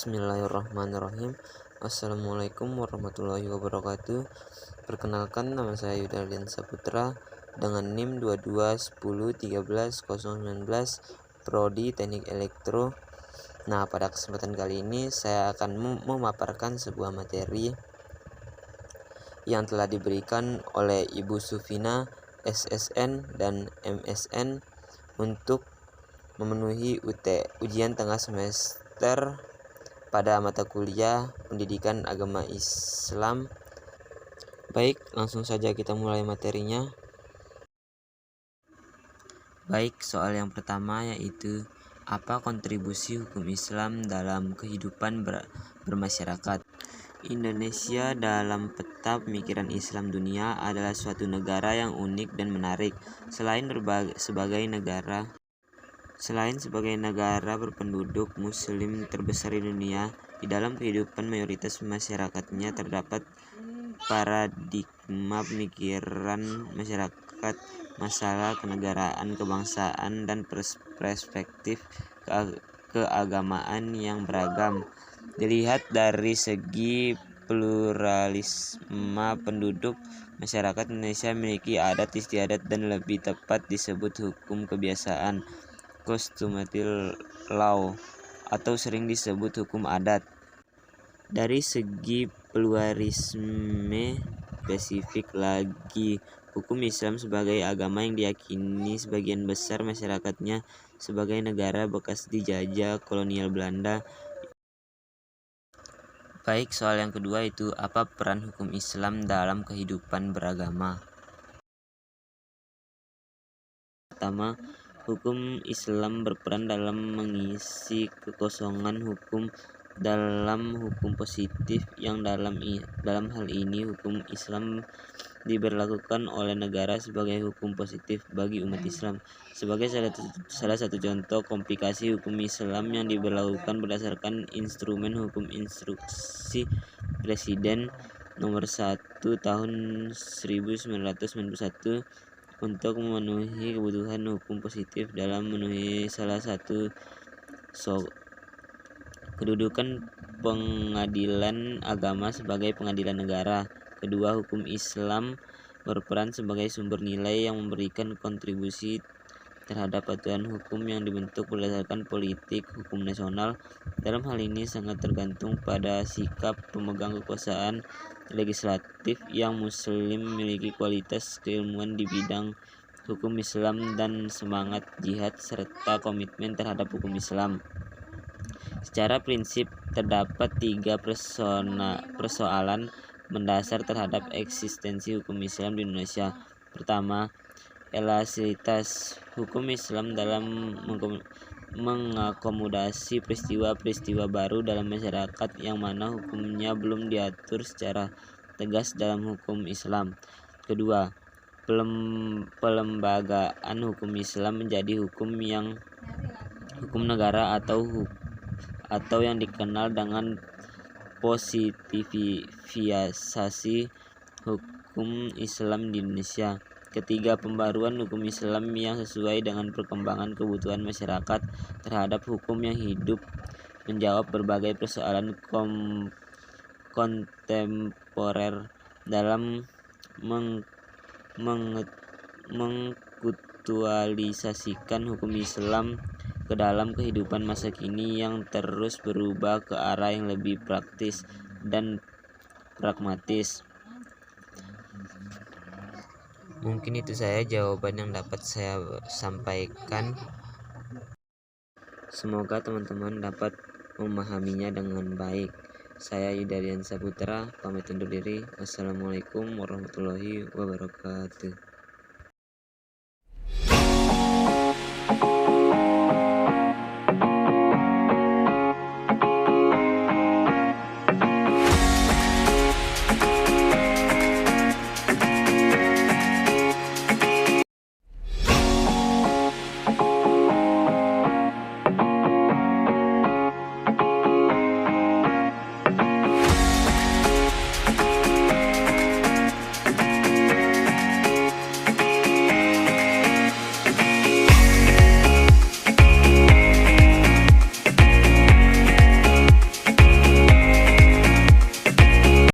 Bismillahirrahmanirrahim. Assalamualaikum warahmatullahi wabarakatuh. Perkenalkan, nama saya Yudalian Saputra dengan NIM 2210130019, Prodi Teknik Elektro. Nah, pada kesempatan kali ini saya akan memaparkan sebuah materi yang telah diberikan oleh Ibu Sufina SSN dan MSN untuk memenuhi ujian tengah semester pada mata kuliah Pendidikan Agama Islam. Baik, langsung saja kita mulai materinya. Baik, soal yang pertama yaitu apa kontribusi hukum Islam dalam kehidupan bermasyarakat. Indonesia dalam peta pemikiran Islam dunia adalah suatu negara yang unik dan menarik. Selain sebagai negara berpenduduk muslim terbesar di dunia, di dalam kehidupan mayoritas masyarakatnya terdapat paradigma pemikiran masyarakat, masalah kenegaraan, kebangsaan, dan perspektif keagamaan yang beragam. Dilihat dari segi pluralisme penduduk, masyarakat Indonesia memiliki adat istiadat dan lebih tepat disebut hukum kebiasaan, customary law, atau sering disebut hukum adat. Dari segi pluralisme spesifik lagi, hukum Islam sebagai agama yang diyakini sebagian besar masyarakatnya sebagai negara bekas dijajah kolonial Belanda. Baik, soal yang kedua itu apa peran hukum Islam dalam kehidupan beragama. Pertama, hukum Islam berperan dalam mengisi kekosongan hukum dalam hukum positif yang dalam hal ini hukum Islam diberlakukan oleh negara sebagai hukum positif bagi umat Islam. Sebagai salah satu contoh komplikasi hukum Islam yang diberlakukan berdasarkan instrumen hukum Instruksi Presiden Nomor 1 Tahun 1991 untuk memenuhi kebutuhan hukum positif dalam memenuhi salah satu kedudukan pengadilan agama sebagai pengadilan negara. Kedua, hukum Islam berperan sebagai sumber nilai yang memberikan kontribusi terhadap aturan hukum yang dibentuk berdasarkan politik hukum nasional. Dalam hal ini sangat tergantung pada sikap pemegang kekuasaan legislatif yang muslim, memiliki kualitas keilmuan di bidang hukum Islam dan semangat jihad serta komitmen terhadap hukum Islam. Secara prinsip terdapat 3 persoalan mendasar terhadap eksistensi hukum Islam di Indonesia. Pertama, elastisitas hukum Islam dalam mengakomodasi peristiwa-peristiwa baru dalam masyarakat yang mana hukumnya belum diatur secara tegas dalam hukum Islam. Kedua, pelembagaan hukum Islam menjadi hukum negara atau yang dikenal dengan positivisasi hukum Islam di Indonesia. Ketiga, pembaruan hukum Islam yang sesuai dengan perkembangan kebutuhan masyarakat terhadap hukum yang hidup, menjawab berbagai persoalan kontemporer dalam mengaktualisasikan hukum Islam ke dalam kehidupan masa kini yang terus berubah ke arah yang lebih praktis dan pragmatis. Mungkin itu saja jawaban yang dapat saya sampaikan. Semoga teman-teman dapat memahaminya dengan baik. Saya Yudalian Saputra, pamit undur diri. Wassalamualaikum warahmatullahi wabarakatuh.